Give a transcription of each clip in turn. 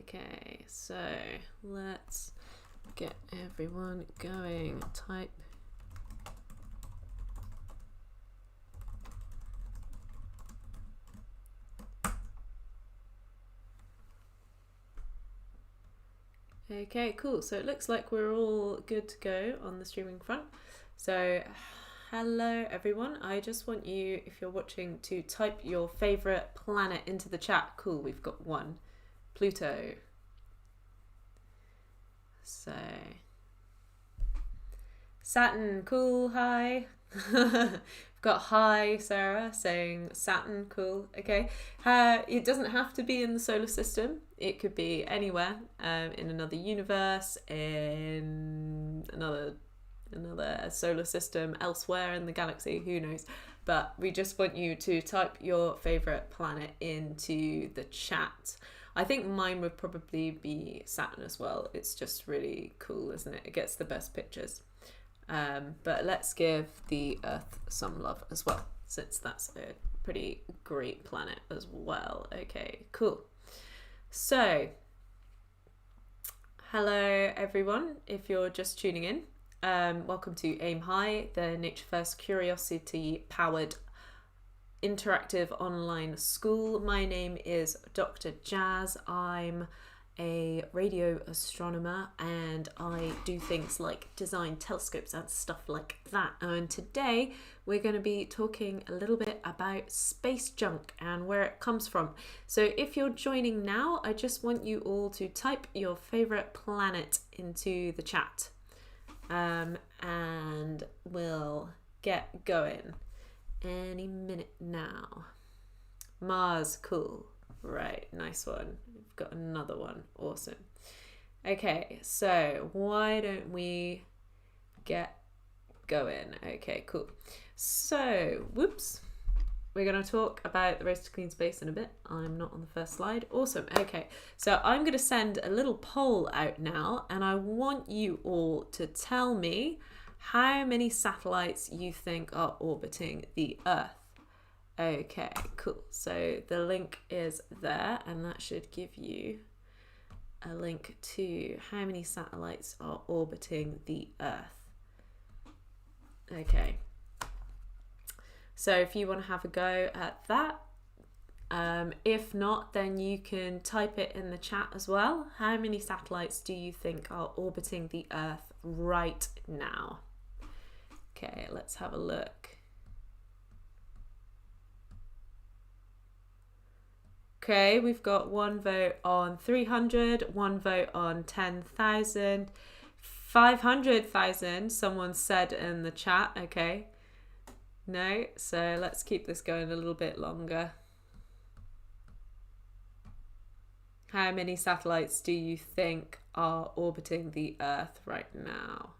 Okay, so let's get everyone going. Type. Okay, cool. So it looks like we're all good to go on the streaming front. So hello everyone. I just want you, if you're watching, to type your favorite planet into the chat. Cool, we've got one. Pluto. So Saturn, cool, hi. We've got hi Sarah saying Saturn, cool. Okay. It doesn't have to be in the solar system. It could be anywhere, in another universe, in another solar system, elsewhere in the galaxy, who knows. But we just want you to type your favorite planet into the chat. I think mine would probably be Saturn as well. It's just really cool, isn't it? It gets the best pictures. But let's give the Earth some love as well, since that's a pretty great planet as well. Okay, cool. So, hello everyone, if you're just tuning in. Welcome to Aim High, the Nature First Curiosity powered interactive online school. My name is Dr Jaz. I'm a radio astronomer and I do things like design telescopes and stuff like that. And today we're going to be talking a little bit about space junk and where it comes from. So if you're joining now, I just want you all to type your favorite planet into the chat, and we'll get going any minute now. Mars, cool. Right, nice one. We've got another one. Awesome. Okay, so why don't we get going? Okay, cool. So, whoops. We're going to talk about the Race to Clean Space in a bit. I'm not on the first slide. Awesome. Okay, so I'm going to send a little poll out now, and I want you all to tell me how many satellites you think are orbiting the Earth. Okay, cool. So the link is there, and that should give you a link to how many satellites are orbiting the Earth. Okay. So if you want to have a go at that, if not, then you can type it in the chat as well. How many satellites do you think are orbiting the Earth right now? Okay, let's have a look. Okay, we've got one vote on 300, one vote on 10,000, 500,000, someone said in the chat. Okay, no, so let's keep this going a little bit longer. How many satellites do you think are orbiting the Earth right now?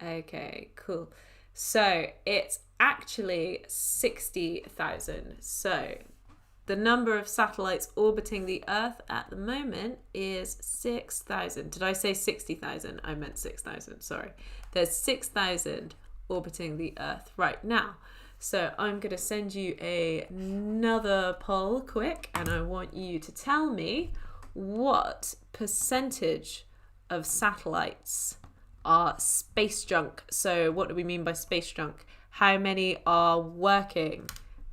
Okay, cool. So it's actually 60,000. So the number of satellites orbiting the Earth at the moment is 6,000. Did I say 60,000? I meant 6,000, sorry. There's 6,000 orbiting the Earth right now. So I'm going to send you another poll quick, and I want you to tell me what percentage of satellites are space junk. So what do we mean by space junk? How many are working?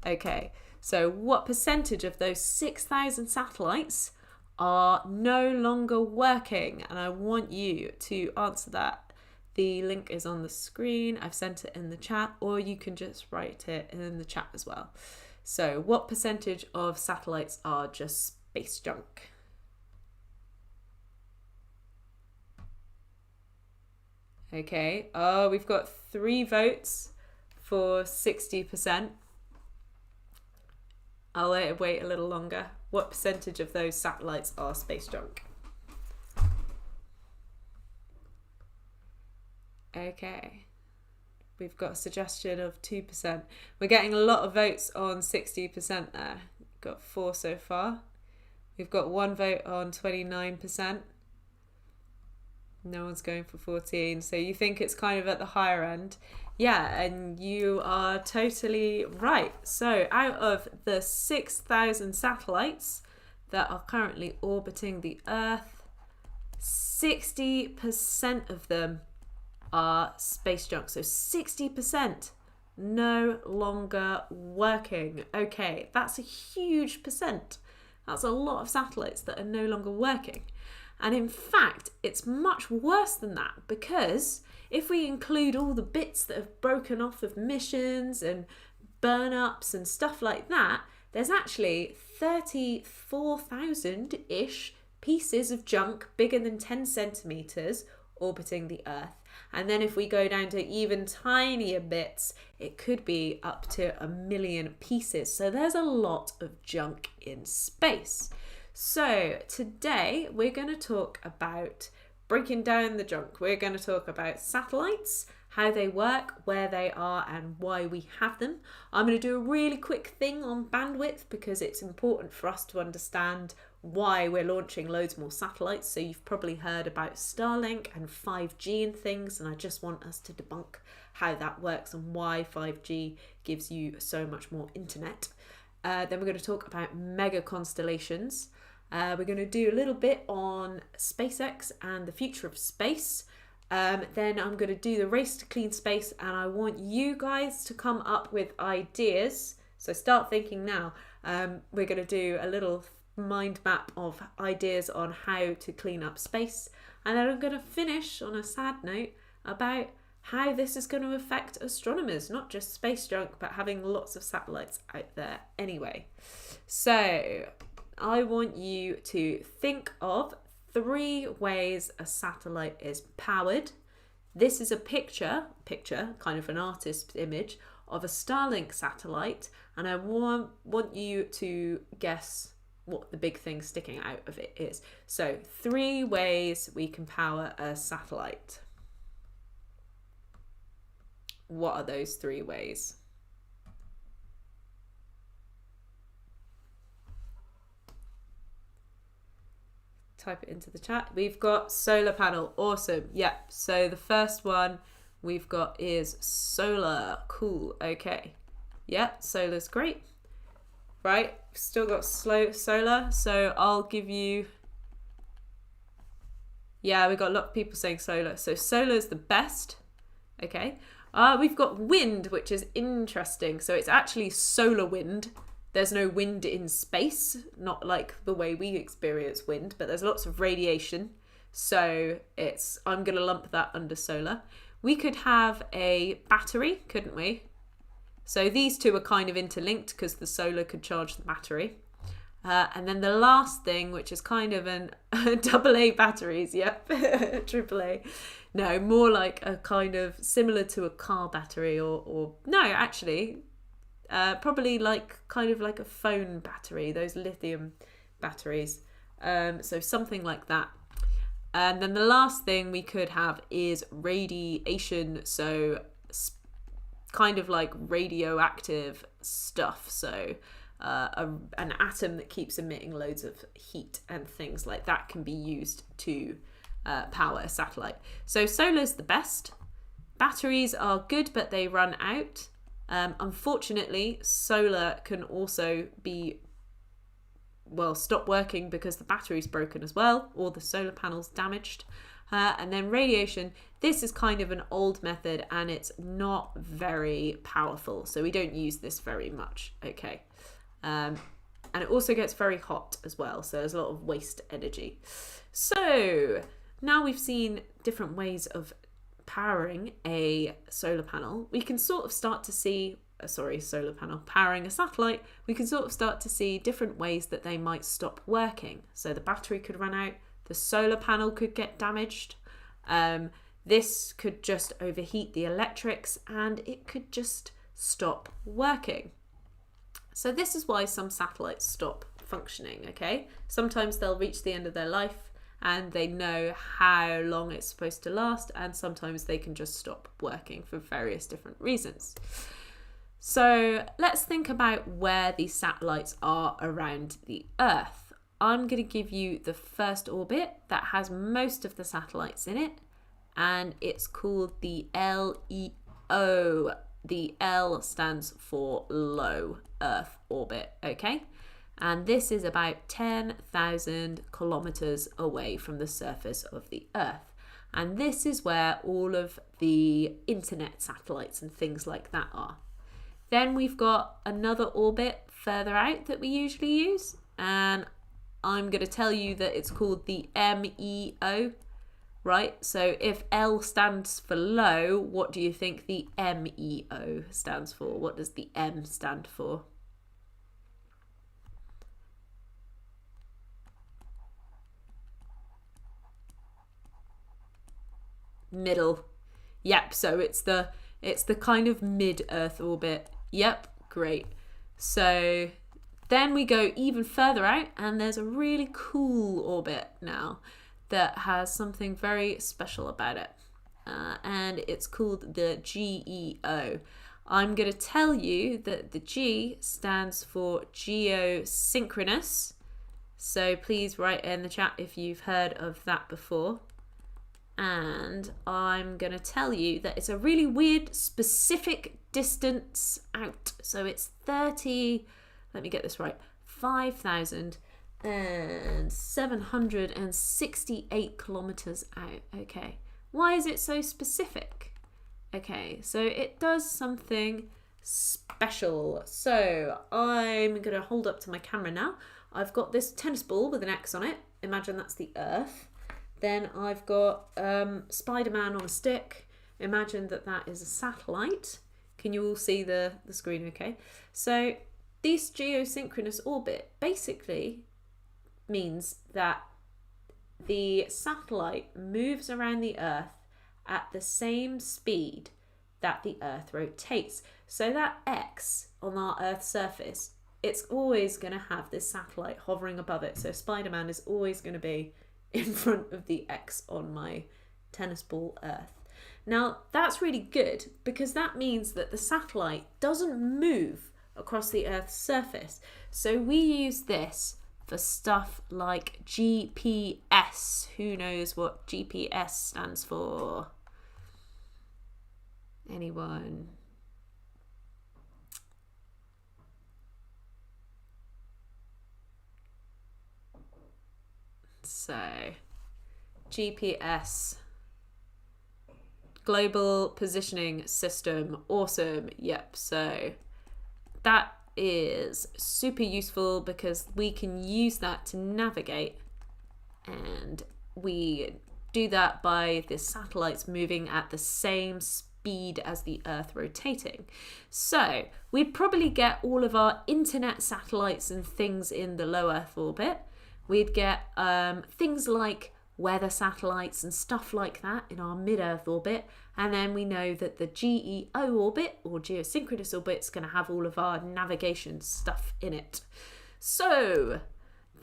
Okay, so what percentage of those 6,000 satellites are no longer working? And I want you to answer that. The link is on the screen. I've sent it in the chat, or you can just write it in the chat as well. So what percentage of satellites are just space junk? Okay, oh, we've got 3 votes for 60%. I'll wait a little longer. What percentage of those satellites are space junk? Okay, we've got a suggestion of 2%. We're getting a lot of votes on 60% there. Got 4 so far. We've got 1 vote on 29%. No one's going for 14. So you think it's kind of at the higher end. Yeah, and you are totally right. So out of the 6,000 satellites that are currently orbiting the Earth, 60% of them are space junk. So 60% no longer working. Okay, that's a huge percent. That's a lot of satellites that are no longer working. And in fact, it's much worse than that, because if we include all the bits that have broken off of missions and burn-ups and stuff like that, there's actually 34,000-ish pieces of junk bigger than 10 centimetres orbiting the Earth. And then if we go down to even tinier bits, it could be up to 1 million pieces. So there's a lot of junk in space. So today we're going to talk about breaking down the junk. We're going to talk about satellites, how they work, where they are, and why we have them. I'm going to do a really quick thing on bandwidth because it's important for us to understand why we're launching loads more satellites. So you've probably heard about Starlink and 5G and things, and I just want us to debunk how that works and why 5G gives you so much more internet. Then we're going to talk about mega constellations. We're going to do a little bit on SpaceX and the future of space. Then I'm going to do the race to clean space, and I want you guys to come up with ideas. So start thinking now. We're going to do a little mind map of ideas on how to clean up space. And then I'm going to finish on a sad note about how this is going to affect astronomers, not just space junk, but having lots of satellites out there anyway. So I want you to think of 3 ways a satellite is powered. This is a picture, kind of an artist's image, of a Starlink satellite, and I want you to guess what the big thing sticking out of it is. So 3 ways we can power a satellite. What are those 3 ways? Type it into the chat. We've got solar panel. Awesome. Yep. So the first one we've got is solar. Cool. Okay. Yep. Solar's great. Right. Still got solar. So I'll give you. Yeah, we've got a lot of people saying solar. So solar's the best. Okay. We've got wind, which is interesting. So it's actually solar wind. There's no wind in space, not like the way we experience wind, but there's lots of radiation. So I'm going to lump that under solar. We could have a battery, couldn't we? So these two are kind of interlinked because the solar could charge the battery. And then the last thing, which is kind of an AA batteries, yep, AAA. No, more like a kind of similar to a car battery or no, actually, probably like kind of like a phone battery, those lithium batteries. So something like that. And then the last thing we could have is radiation. So kind of like radioactive stuff. So an atom that keeps emitting loads of heat and things like that can be used to power a satellite. So solar's the best. Batteries are good, but they run out. Unfortunately, solar can also stop working because the battery's broken as well, or the solar panel's damaged. And then radiation, this is kind of an old method and it's not very powerful, so we don't use this very much. Okay. And it also gets very hot as well, so there's a lot of waste energy. So now we've seen different ways of powering a solar panel. We can sort of start to see, solar panel powering a satellite, we can sort of start to see different ways that they might stop working. So the battery could run out, the solar panel could get damaged, this could just overheat the electrics, and it could just stop working. So this is why some satellites stop functioning, okay? Sometimes they'll reach the end of their life and they know how long it's supposed to last, and sometimes they can just stop working for various different reasons. So let's think about where these satellites are around the Earth. I'm going to give you the first orbit that has most of the satellites in it, and it's called the LEO O. The L stands for low Earth orbit, okay? And this is about 10,000 kilometers away from the surface of the Earth. And this is where all of the internet satellites and things like that are. Then we've got another orbit further out that we usually use. And I'm going to tell you that it's called the MEO, right? So if L stands for low, what do you think the MEO stands for? What does the M stand for? Middle. Yep, so it's the kind of mid-Earth orbit. Yep, great. So then we go even further out, and there's a really cool orbit now that has something very special about it. And it's called the GEO. I'm going to tell you that the G stands for geosynchronous. So please write in the chat if you've heard of that before. And I'm going to tell you that it's a really weird specific distance out. So it's 5,768 kilometers out. Okay. Why is it so specific? Okay, so it does something special. So I'm going to hold up to my camera now. I've got this tennis ball with an X on it. Imagine that's the Earth. Then I've got Spider-Man on a stick. Imagine that that is a satellite. Can you all see the screen okay? So this geosynchronous orbit basically means that the satellite moves around the Earth at the same speed that the Earth rotates. So that X on our Earth's surface, it's always going to have this satellite hovering above it. So Spider-Man is always going to be in front of the X on my tennis ball Earth. Now that's really good because that means that the satellite doesn't move across the Earth's surface. So we use this for stuff like GPS. Who knows what GPS stands for? Anyone? So, GPS, Global Positioning System, awesome. Yep, so that is super useful because we can use that to navigate, and we do that by the satellites moving at the same speed as the Earth rotating. So we'd probably get all of our internet satellites and things in the low Earth orbit. We'd get things like weather satellites and stuff like that in our mid-Earth orbit. And then we know that the GEO orbit, or geosynchronous orbit, is going to have all of our navigation stuff in it. So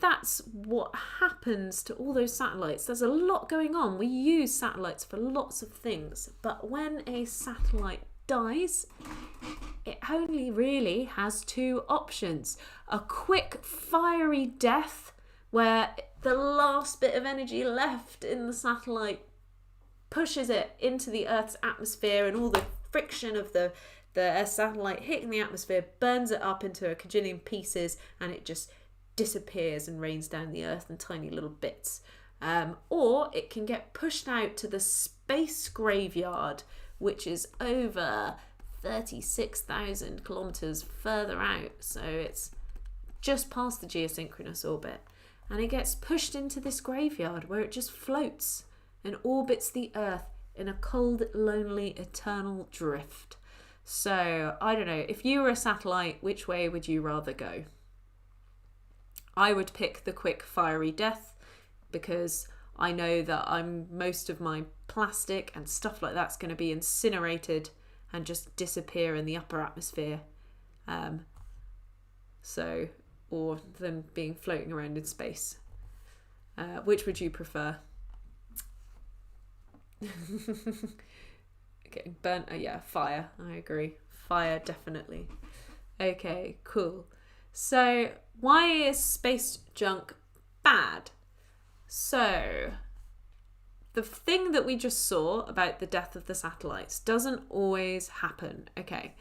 that's what happens to all those satellites. There's a lot going on. We use satellites for lots of things. But when a satellite dies, it only really has two options. A quick, fiery death, where the last bit of energy left in the satellite pushes it into the Earth's atmosphere, and all the friction of the satellite hitting the atmosphere burns it up into a kajillion pieces, and it just disappears and rains down the Earth in tiny little bits. Or it can get pushed out to the space graveyard, which is over 36,000 kilometers further out. So it's just past the geosynchronous orbit. And it gets pushed into this graveyard where it just floats and orbits the Earth in a cold, lonely, eternal drift. So, I don't know, if you were a satellite, which way would you rather go? I would pick the quick, fiery death because I know that most of my plastic and stuff like that's going to be incinerated and just disappear in the upper atmosphere. Or them being floating around in space. Which would you prefer? Getting burnt? Yeah, fire. I agree. Fire, definitely. Okay, cool. So, why is space junk bad? So, the thing that we just saw about the death of the satellites doesn't always happen, okay?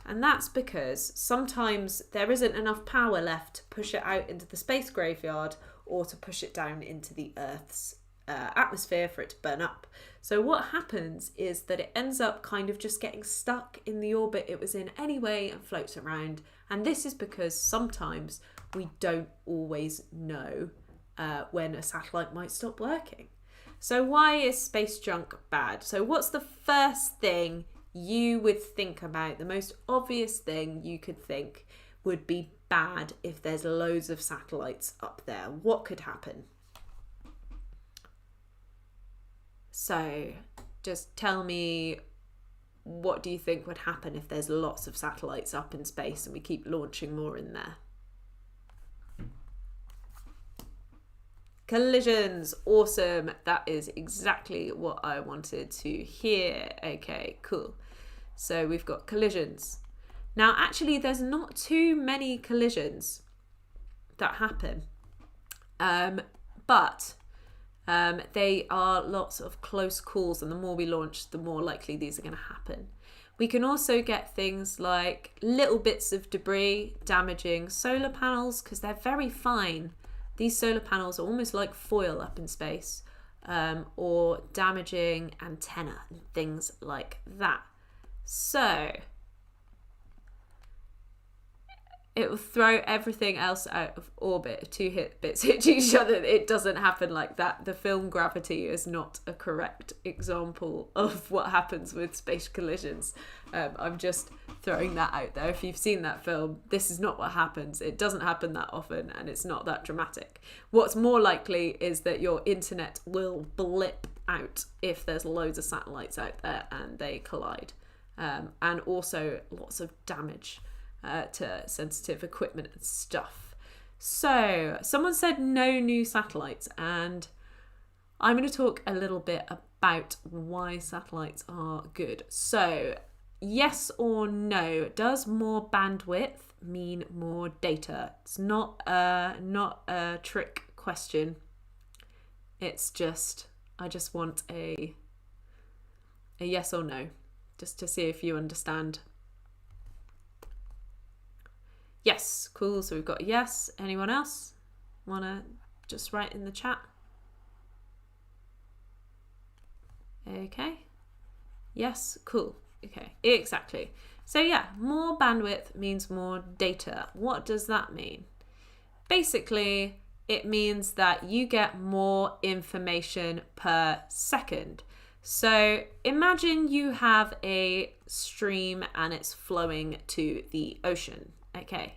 And that's because sometimes there isn't enough power left to push it out into the space graveyard or to push it down into the Earth's atmosphere for it to burn up. So what happens is that it ends up kind of just getting stuck in the orbit it was in anyway and floats around. And this is because sometimes we don't always know when a satellite might stop working. So why is space junk bad? So what's the first thing you would think about? The most obvious thing you could think would be bad if there's loads of satellites up there. What could happen? So just tell me, what do you think would happen if there's lots of satellites up in space and we keep launching more in there? Collisions. Awesome. That is exactly what I wanted to hear. Okay, cool. So we've got collisions. Now, actually, there's not too many collisions that happen. But they are lots of close calls, and the more we launch, the more likely these are going to happen. We can also get things like little bits of debris damaging solar panels because they're very fine. These solar panels are almost like foil up in space, or damaging antenna and things like that. So it will throw everything else out of orbit. If two bits hit each other, it doesn't happen like that. The film Gravity is not a correct example of what happens with space collisions. I'm just throwing that out there. If you've seen that film, this is not what happens. It doesn't happen that often, and it's not that dramatic. What's more likely is that your internet will blip out if there's loads of satellites out there and they collide. And also lots of damage to sensitive equipment and stuff. So someone said no new satellites, and I'm going to talk a little bit about why satellites are good. So yes or no, does more bandwidth mean more data? It's not a trick question. It's just, I just want a yes or no, just to see if you understand. Yes, cool. So we've got yes. Anyone else want to just write in the chat? Okay. Yes, cool. Okay, exactly. So yeah, more bandwidth means more data. What does that mean? Basically, it means that you get more information per second. So imagine you have a stream and it's flowing to the ocean. Okay,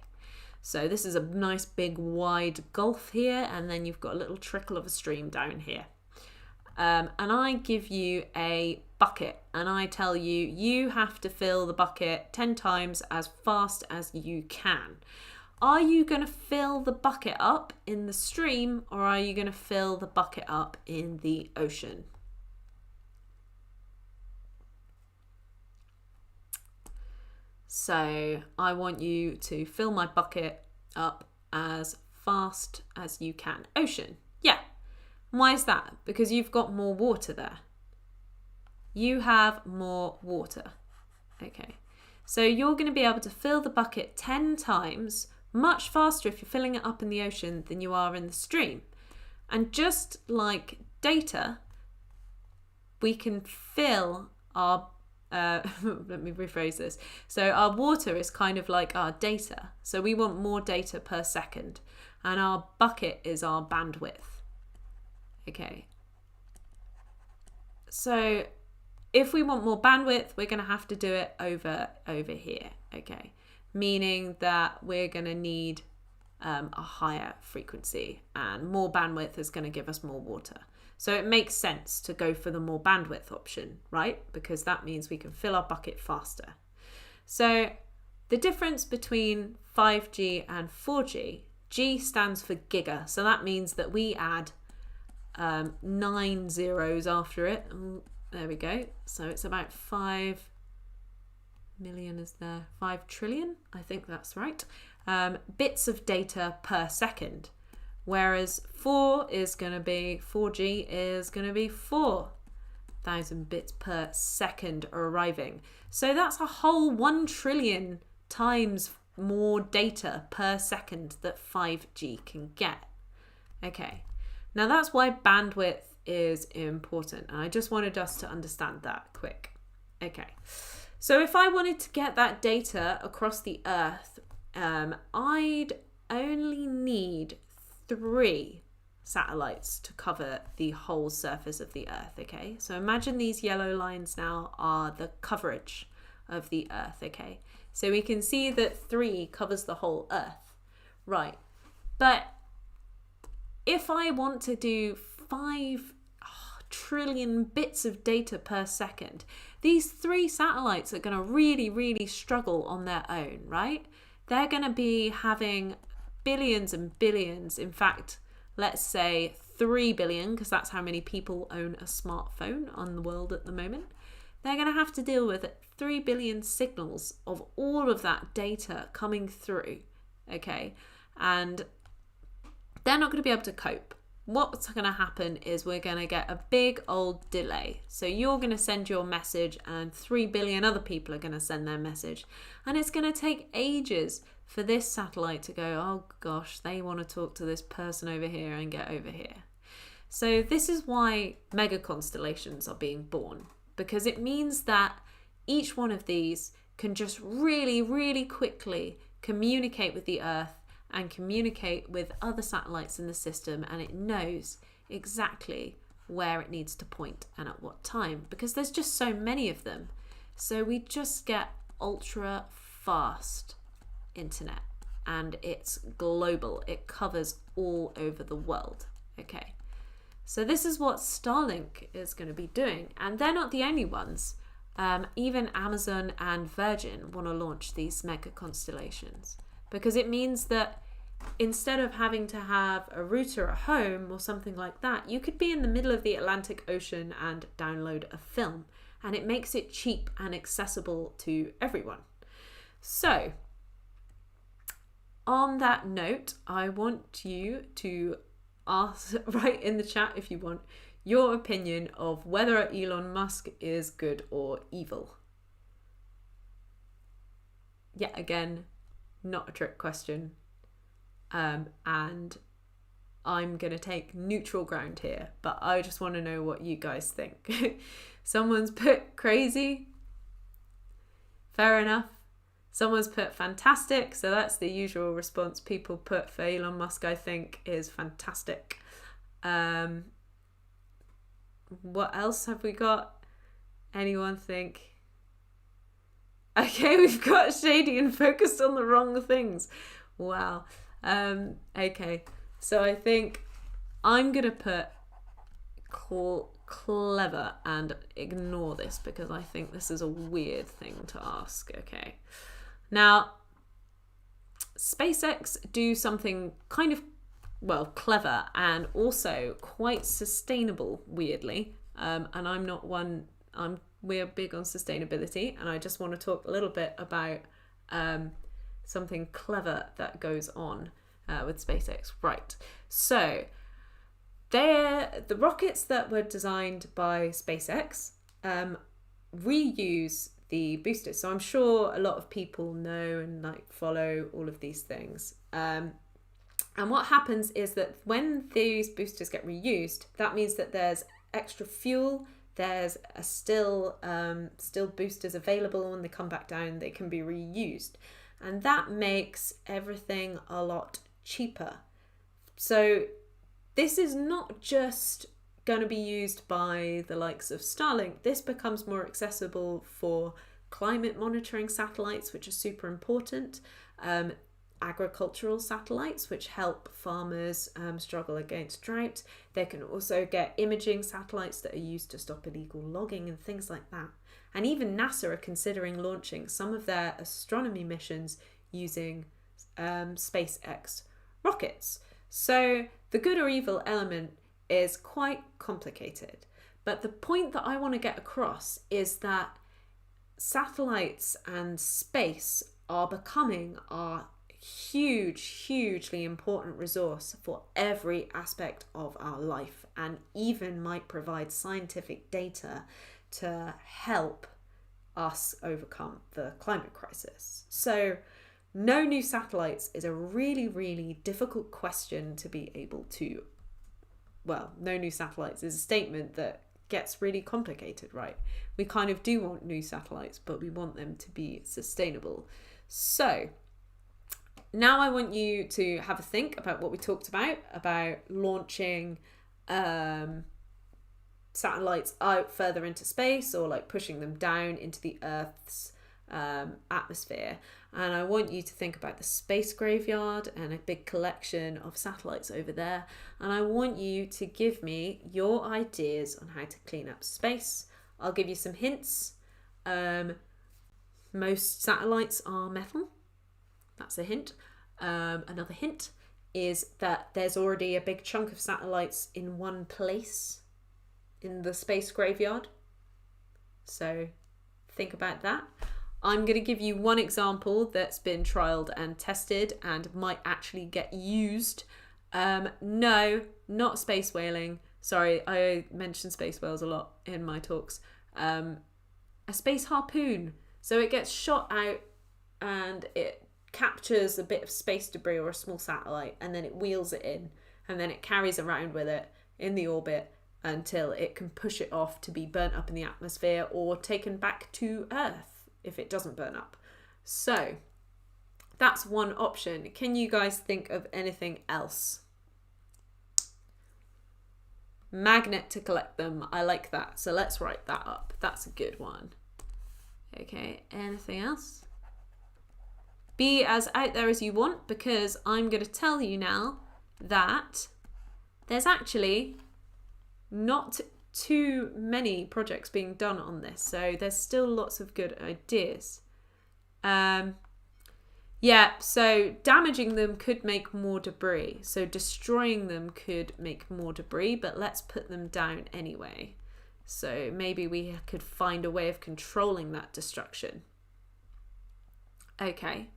so this is a nice big wide gulf here, and then you've got a little trickle of a stream down here. And I give you a bucket and I tell you, you have to fill the bucket 10 times as fast as you can. Are you going to fill the bucket up in the stream, or are you going to fill the bucket up in the ocean? So I want you to fill my bucket up as fast as you can. Ocean. Yeah. Why is that? Because you've got more water there. You have more water. Okay. So you're going to be able to fill the bucket 10 times much faster if you're filling it up in the ocean than you are in the stream. And just like data, we can fill our let me rephrase this. So our water is kind of like our data. So we want more data per second, and our bucket is our bandwidth. Okay. So if we want more bandwidth, we're going to have to do it over here. Okay. Meaning that we're going to need a higher frequency, and more bandwidth is going to give us more water. So it makes sense to go for the more bandwidth option, right? Because that means we can fill our bucket faster. So the difference between 5G and 4G, G stands for giga. So that means that we add 9 zeros after it. There we go. So it's about 5 million, is there? 5 trillion? I think that's right. Bits of data per second. Whereas 4G is going to be 4,000 bits per second arriving. So that's a whole 1 trillion times more data per second that 5G can get. Okay, now that's why bandwidth is important. And I just wanted us to understand that quick. Okay, so if I wanted to get that data across the Earth, I'd only need 3 satellites to cover the whole surface of the Earth. Okay, so imagine these yellow lines now are the coverage of the Earth. Okay, so we can see that 3 covers the whole Earth, right? But if I want to do 5 trillion bits of data per second, these 3 satellites are going to really, really struggle on their own, right? They're going to be having billions and billions. In fact, let's say 3 billion, because that's how many people own a smartphone on the world at the moment. They're going to have to deal with 3 billion signals of all of that data coming through, okay? And they're not going to be able to cope. What's going to happen is we're going to get a big old delay. So you're going to send your message and 3 billion other people are going to send their message. And it's going to take ages for this satellite to go, oh gosh, they want to talk to this person over here and get over here. So this is why mega constellations are being born, because it means that each one of these can just really, really quickly communicate with the Earth and communicate with other satellites in the system, and it knows exactly where it needs to point and at what time, because there's just so many of them. So we just get ultra fast internet, and it's global. It covers all over the world. Okay, so this is what Starlink is going to be doing, and they're not the only ones. Even Amazon and Virgin want to launch these mega constellations, because it means that instead of having to have a router at home or something like that, you could be in the middle of the Atlantic Ocean and download a film, and it makes it cheap and accessible to everyone. So on that note, I want you to write in the chat if you want your opinion of whether Elon Musk is good or evil. Yet again, not a trick question. And I'm going to take neutral ground here, but I just want to know what you guys think. Someone's put crazy. Fair enough. Someone's put fantastic. So that's the usual response people put for Elon Musk, I think, is fantastic. What else have we got? Anyone think? Okay, we've got shady and focused on the wrong things. Wow. Okay, so I think I'm going to put clever and ignore this, because I think this is a weird thing to ask. Okay. Now, SpaceX do something kind of, well, clever and also quite sustainable, weirdly. And I'm not one, we're big on sustainability, and I just want to talk a little bit about something clever that goes on with SpaceX. Right. So the rockets that were designed by SpaceX reuse the boosters. So I'm sure a lot of people know and follow all of these things. And what happens is that when these boosters get reused, that means that there's extra fuel. There's still boosters available. When they come back down, they can be reused. And that makes everything a lot cheaper. So this is not just going to be used by the likes of Starlink. This becomes more accessible for climate monitoring satellites, which are super important, agricultural satellites, which help farmers struggle against drought. They can also get imaging satellites that are used to stop illegal logging and things like that. And even NASA are considering launching some of their astronomy missions using SpaceX rockets. So the good or evil element is quite complicated. But the point that I want to get across is that satellites and space are becoming our hugely important resource for every aspect of our life, and even might provide scientific data to help us overcome the climate crisis. So no new satellites is a really difficult question to be able to, well, no new satellites is a statement that gets really complicated, right? We kind of do want new satellites, but we want them to be sustainable. So now I want you to have a think about what we talked about launching satellites out further into space, or like pushing them down into the Earth's atmosphere. And I want you to think about the space graveyard and a big collection of satellites over there. And I want you to give me your ideas on how to clean up space. I'll give you some hints. Most satellites are metal. That's a hint. Another hint is that there's already a big chunk of satellites in one place in the space graveyard. So think about that. I'm going to give you one example that's been trialed and tested and might actually get used. No, not space whaling. Sorry, I mentioned space whales a lot in my talks. A space harpoon. So it gets shot out and it captures a bit of space debris or a small satellite, and then it wheels it in, and then it carries around with it in the orbit until it can push it off to be burnt up in the atmosphere or taken back to Earth if it doesn't burn up. So that's one option. Can you guys think of anything else? Magnet to collect them. I like that. So let's write that up. That's a good one. Okay, anything else? Be as out there as you want, because I'm going to tell you now that there's actually not too many projects being done on this, so there's still lots of good ideas. So damaging them could make more debris, so destroying them could make more debris, but let's put them down anyway. So maybe we could find a way of controlling that destruction. Okay,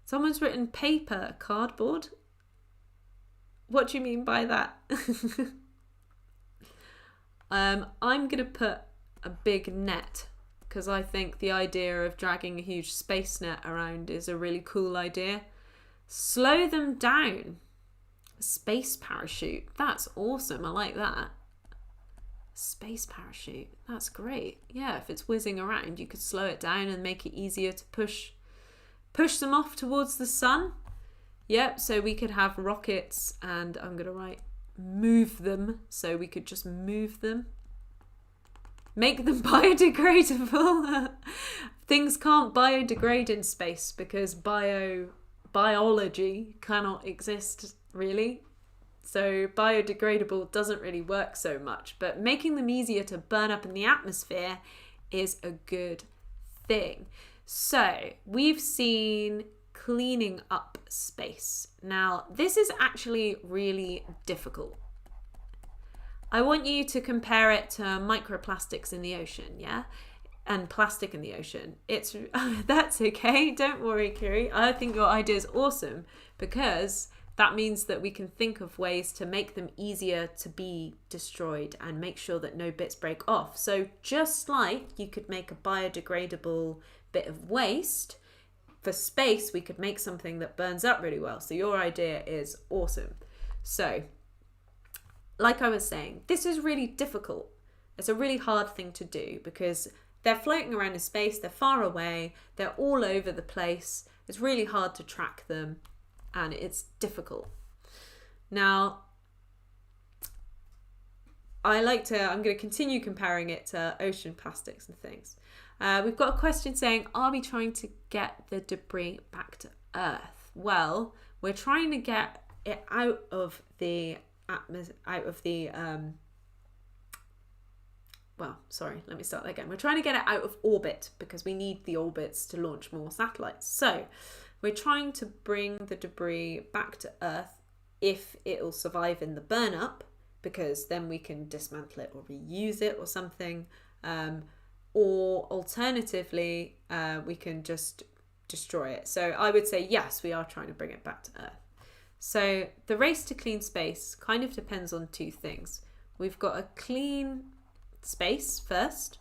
someone's written paper, cardboard. What do you mean by that? I'm going to put a big net, because I think the idea of dragging a huge space net around is a really cool idea. Slow them down. A space parachute. That's awesome. I like that. Space parachute. That's great. Yeah, if it's whizzing around, you could slow it down and make it easier to push them off towards the sun. Yep, so we could have rockets, and I'm going to write move them, so we could just move them. Make them biodegradable. Things can't biodegrade in space because biology cannot exist, really. So biodegradable doesn't really work so much, but making them easier to burn up in the atmosphere is a good thing. So we've seen cleaning up space. Now, this is actually really difficult. I want you to compare it to microplastics in the ocean, yeah? And plastic in the ocean. It's that's okay. Don't worry, Kiri. I think your idea is awesome, because that means that we can think of ways to make them easier to be destroyed and make sure that no bits break off. So just like you could make a biodegradable bit of waste, for space, we could make something that burns up really well. So your idea is awesome. So, like I was saying, this is really difficult. It's a really hard thing to do because they're floating around in space, they're far away, they're all over the place. It's really hard to track them, and it's difficult. Now, I'm going to continue comparing it to ocean plastics and things. We've got a question saying, are we trying to get the debris back to Earth? Well, we're trying to get it out of the let me start that again. We're trying to get it out of orbit because we need the orbits to launch more satellites. So we're trying to bring the debris back to Earth if it'll survive in the burn up, because then we can dismantle it or reuse it or something. Or alternatively, we can just destroy it. So I would say, yes, we are trying to bring it back to Earth. So the race to clean space kind of depends on two things. We've got a clean space first,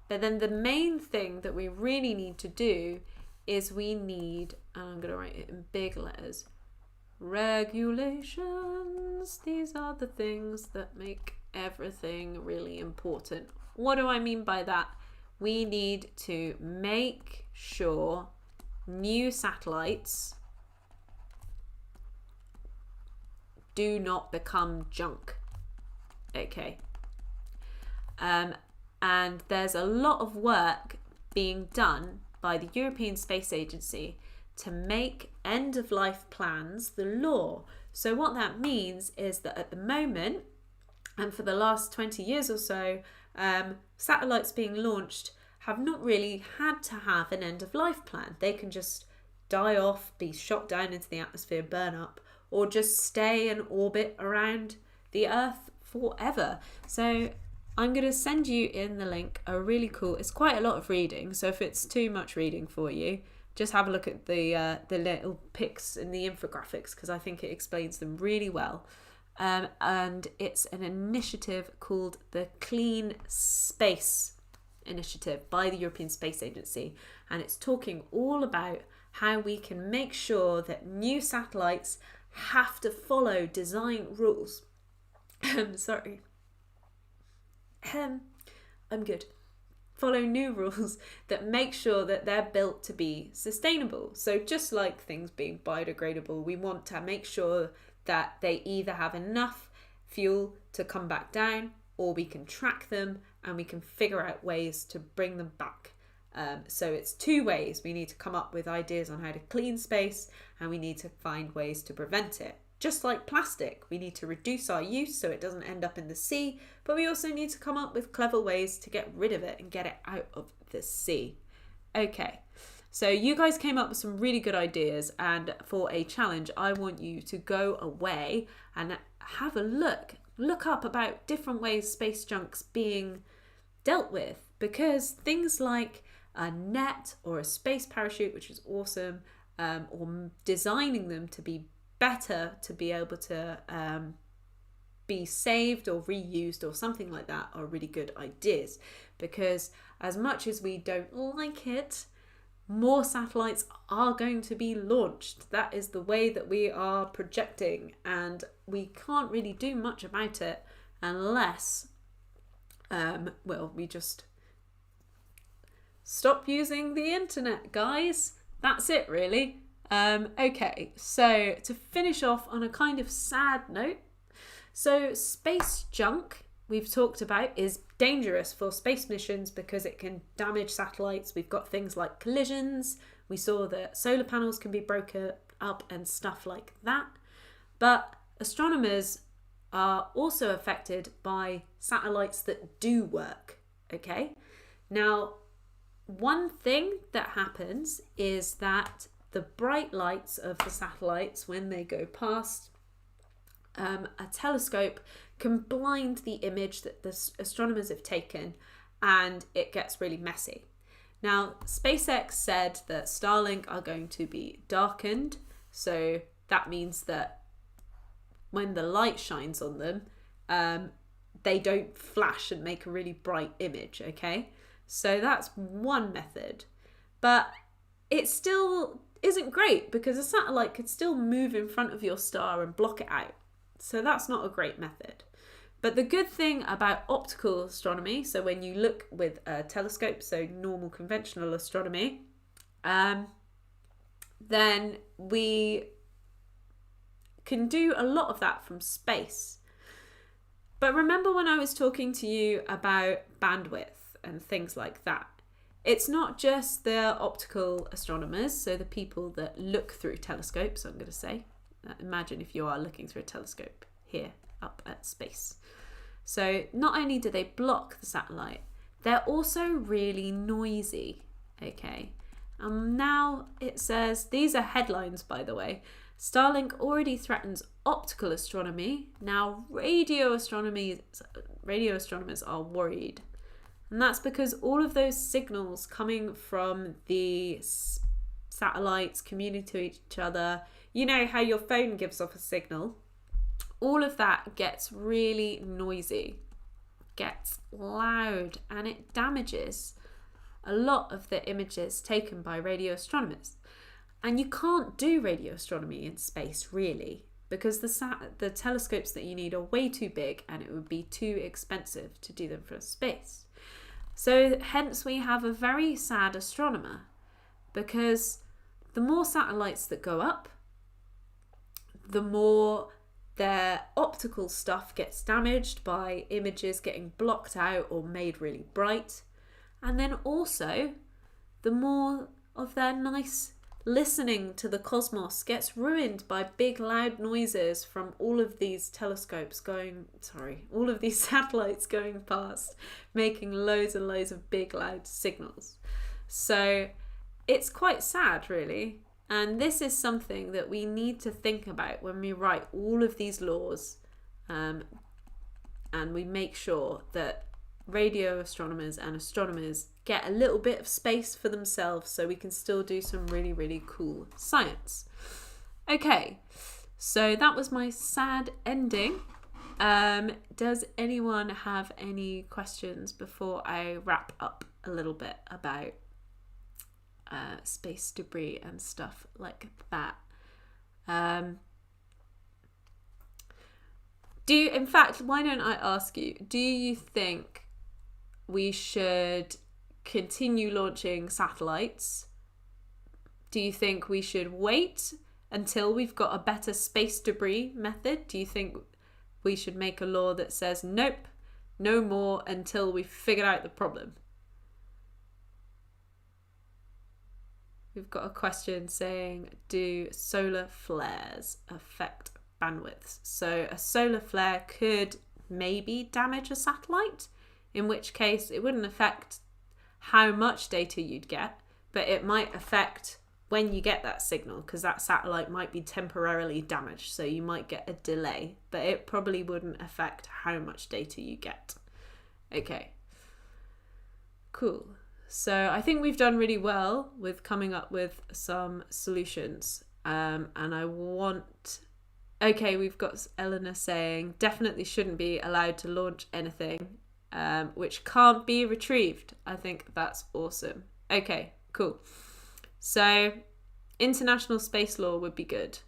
but then the main thing that we really need to do is we need, and I'm going to write it in big letters, regulations. These are the things that make everything really important. What do I mean by that? We need to make sure new satellites do not become junk. Okay. And there's a lot of work being done by the European Space Agency to make end-of-life plans the law. So what that means is that at the moment, and for the last 20 years or so, satellites being launched have not really had to have an end-of-life plan. They can just die off, be shot down into the atmosphere, burn up, or just stay in orbit around the Earth forever. So I'm going to send you in the link a really cool, it's quite a lot of reading, so if it's too much reading for you, just have a look at the little pics in the infographics, because I think it explains them really well. And it's an initiative called the Clean Space Initiative by the European Space Agency, and it's talking all about how we can make sure that new satellites have to follow design rules. Sorry. I'm good. Follow new rules that make sure that they're built to be sustainable. So just like things being biodegradable, we want to make sure that they either have enough fuel to come back down, or we can track them and we can figure out ways to bring them back. So it's two ways. We need to come up with ideas on how to clean space, and we need to find ways to prevent it. Just like plastic, we need to reduce our use so it doesn't end up in the sea, but we also need to come up with clever ways to get rid of it and get it out of the sea. Okay, so you guys came up with some really good ideas, and for a challenge, I want you to go away and have a look up about different ways space junk's being dealt with, because things like a net or a space parachute, which is awesome, or designing them to be better to be able to be saved or reused or something like that, are really good ideas, because as much as we don't like it, more satellites are going to be launched. That is the way that we are projecting, and we can't really do much about it unless we just stop using the internet, guys. That's it, really. Okay, so to finish off on a kind of sad note, so space junk, we've talked about, is dangerous for space missions because it can damage satellites. We've got things like collisions. We saw that solar panels can be broken up and stuff like that. But astronomers are also affected by satellites that do work, okay? Now, one thing that happens is that the bright lights of the satellites, when they go past a telescope, can blind the image that the astronomers have taken, and it gets really messy. Now, SpaceX said that Starlink are going to be darkened, so that means that when the light shines on them, they don't flash and make a really bright image, okay? So that's one method, but it still isn't great because a satellite could still move in front of your star and block it out. So that's not a great method. But the good thing about optical astronomy, so when you look with a telescope, so normal conventional astronomy, then we can do a lot of that from space. But remember when I was talking to you about bandwidth and things like that? It's not just the optical astronomers, so the people that look through telescopes, I'm going to say. Imagine if you are looking through a telescope here up at space. So not only do they block the satellite, they're also really noisy, okay? Now it says, these are headlines by the way, Starlink already threatens optical astronomy. Now radio astronomers are worried. And that's because all of those signals coming from the satellites communicate to each other. You know how your phone gives off a signal? All of that gets really noisy, gets loud, and it damages a lot of the images taken by radio astronomers. And you can't do radio astronomy in space, really, because the telescopes that you need are way too big and it would be too expensive to do them from space. So hence we have a very sad astronomer, because the more satellites that go up, the more their optical stuff gets damaged by images getting blocked out or made really bright. And then also, the more of their nice listening to the cosmos gets ruined by big loud noises from all of these satellites going past, making loads and loads of big loud signals. So it's quite sad, really. And this is something that we need to think about when we write all of these laws, and we make sure that radio astronomers and astronomers get a little bit of space for themselves so we can still do some really, really cool science. Okay, so that was my sad ending. Does anyone have any questions before I wrap up a little bit about space debris and stuff like that? In fact, why don't I ask you, do you think we should continue launching satellites? Do you think we should wait until we've got a better space debris method? Do you think we should make a law that says, nope, no more until we've figured out the problem? We've got a question saying, do solar flares affect bandwidths? So a solar flare could maybe damage a satellite, in which case it wouldn't affect how much data you'd get, but it might affect when you get that signal, because that satellite might be temporarily damaged, so you might get a delay, but it probably wouldn't affect how much data you get. Okay, cool. So I think we've done really well with coming up with some solutions. We've got Eleanor saying, definitely shouldn't be allowed to launch anything which can't be retrieved. I think that's awesome. Okay, cool. So international space law would be good.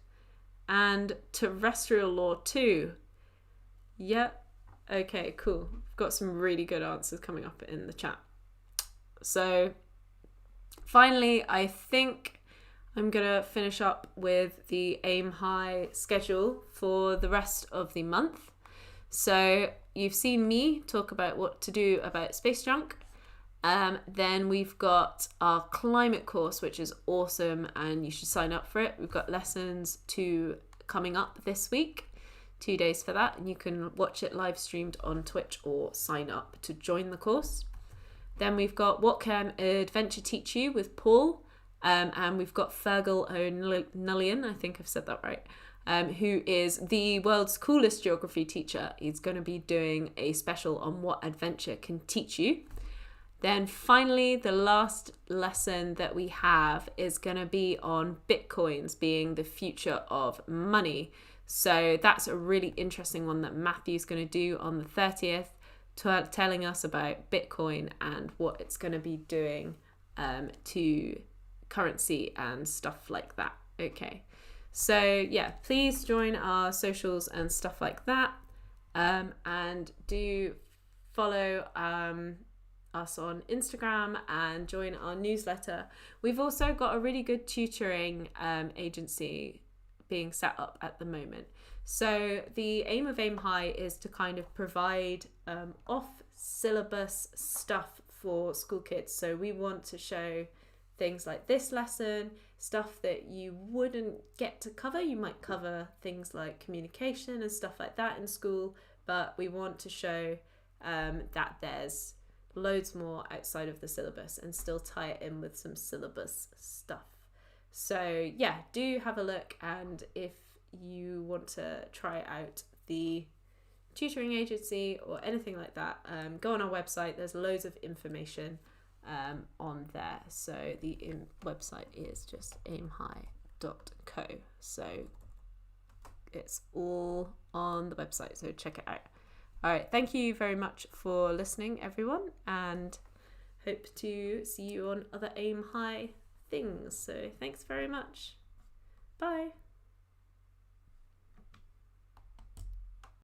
And terrestrial law too. Yep. Okay, cool. I've got some really good answers coming up in the chat. So finally, I think I'm going to finish up with the Aim High schedule for the rest of the month. So you've seen me talk about what to do about space junk. Then we've got our climate course, which is awesome, and you should sign up for it. We've got lessons 2 coming up this week, 2 days for that, and you can watch it live streamed on Twitch or sign up to join the course. Then we've got What Can Adventure Teach You with Paul, and we've got Fergal O'Nullian, I think I've said that right, who is the world's coolest geography teacher. He's going to be doing a special on what adventure can teach you. Then finally, the last lesson that we have is going to be on Bitcoins being the future of money. So that's a really interesting one that Matthew's going to do on the 30th, telling us about Bitcoin and what it's going to be doing to currency and stuff like that. Okay, so yeah, please join our socials and stuff like that, and do follow us on Instagram and join our newsletter. We've also got a really good tutoring agency being set up at the moment. So the aim of Aim High is to kind of provide off-syllabus stuff for school kids. So we want to show things like this lesson, stuff that you wouldn't get to cover. You might cover things like communication and stuff like that in school, but we want to show that there's loads more outside of the syllabus and still tie it in with some syllabus stuff. So yeah, do have a look, and if you want to try out the tutoring agency or anything like that, go on our website. There's loads of information on there. So the website is just aimhigh.co. So it's all on the website, so check it out. All right, thank you very much for listening, everyone, and hope to see you on other Aim High things. So thanks very much. Bye.